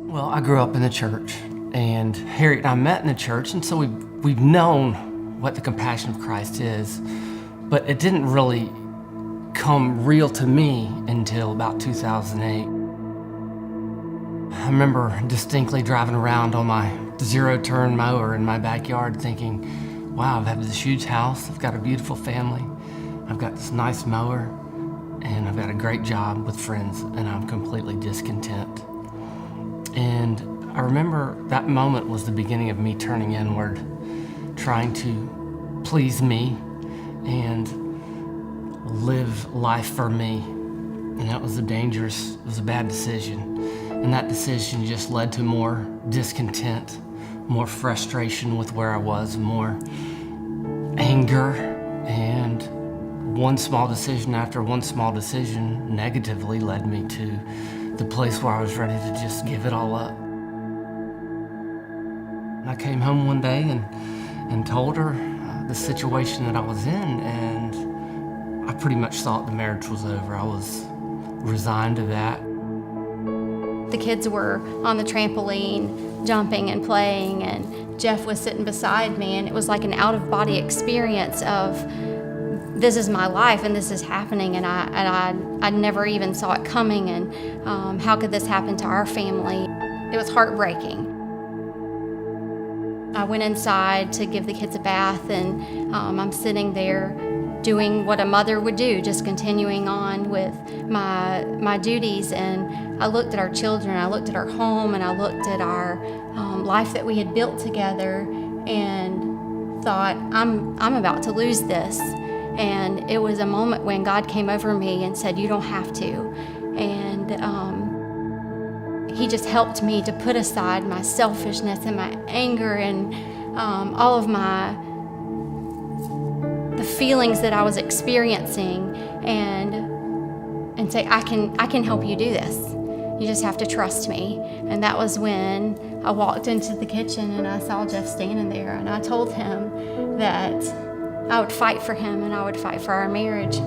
Well, I grew up in the church, and Harriet and I met in the church, and so we've known what the compassion of Christ is, but it didn't really come real to me until about 2008. I remember distinctly driving around on my zero-turn mower in my backyard thinking, wow, I've had this huge house, I've got a beautiful family, I've got this nice mower, and I've got a great job with friends, and I'm completely discontent. And I remember that moment was the beginning of me turning inward, trying to please me and live life for me. And that was it was a bad decision. And that decision just led to more discontent, more frustration with where I was, more anger, and one small decision after one small decision negatively led me to the place where I was ready to just give it all up. I came home one day and told her the situation that I was in, and I pretty much thought the marriage was over. I was resigned to that. The kids were on the trampoline, jumping and playing, and Jeff was sitting beside me, and it was like an out-of-body experience of, this is my life and this is happening, and I never even saw it coming, and how could this happen to our family? It was heartbreaking. I went inside to give the kids a bath, and I'm sitting there doing what a mother would do, just continuing on with my duties, and I looked at our children, I looked at our home, and I looked at our life that we had built together, and thought, I'm about to lose this. And it was a moment when God came over me and said, you don't have to. And He just helped me to put aside my selfishness and my anger and all of the feelings that I was experiencing, and say, I can help you do this. You just have to trust me. And that was when I walked into the kitchen and I saw Jeff standing there, and I told him that I would fight for him and I would fight for our marriage.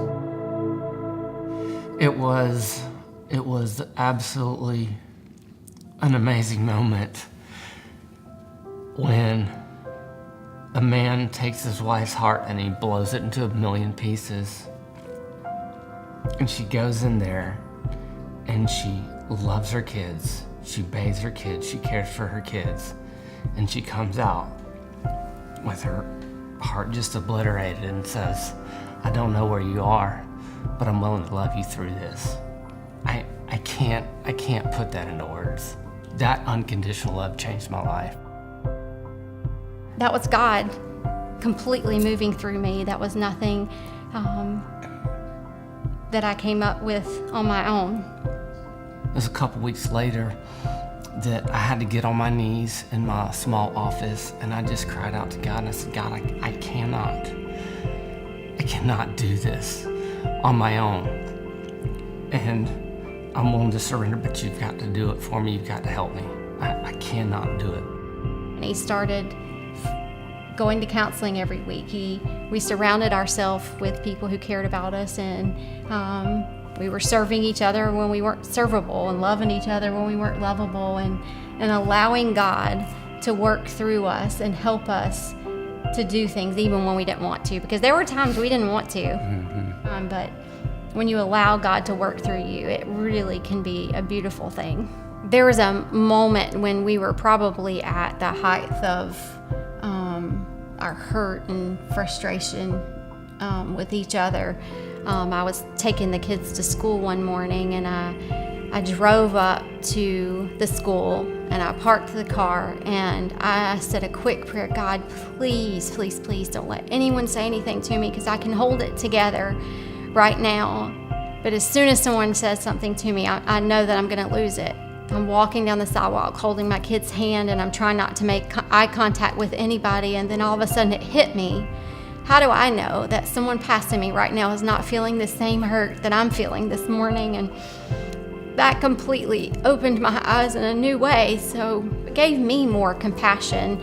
It was absolutely an amazing moment when a man takes his wife's heart and he blows it into a million pieces. And she goes in there and she loves her kids. She bathes her kids. She cares for her kids. And she comes out with her heart just obliterated and says, I don't know where you are, but I'm willing to love you through this. I can't put that into words. That unconditional love changed my life. That was God completely moving through me. That was nothing that I came up with on my own. It was a couple weeks later that I had to get on my knees in my small office, and I just cried out to God, and I said, God, I cannot do this on my own, and I'm willing to surrender, but you've got to do it for me. You've got to help me. I cannot do it. And he started going to counseling every week. We surrounded ourselves with people who cared about us, and we were serving each other when we weren't servable, and loving each other when we weren't lovable, and allowing God to work through us and help us to do things even when we didn't want to, because there were times we didn't want to. Mm-hmm. But when you allow God to work through you, it really can be a beautiful thing. There was a moment when we were probably at the height of our hurt and frustration with each other. I was taking the kids to school one morning, and I drove up to the school, and I parked the car, and I said a quick prayer, God, please, please, please don't let anyone say anything to me, because I can hold it together right now. But as soon as someone says something to me, I know that I'm going to lose it. I'm walking down the sidewalk holding my kid's hand, and I'm trying not to make eye contact with anybody, and then all of a sudden it hit me. How do I know that someone passing me right now is not feeling the same hurt that I'm feeling this morning? And that completely opened my eyes in a new way, so it gave me more compassion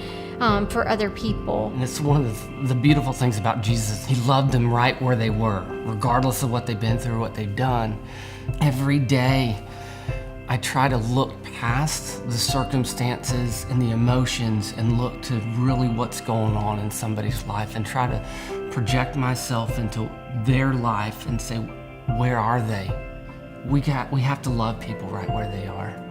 for other people. And it's one of the beautiful things about Jesus. He loved them right where they were, regardless of what they've been through, what they've done. Every day, I try to look past the circumstances and the emotions and look to really what's going on in somebody's life and try to project myself into their life and say, where are they? We have to love people right where they are.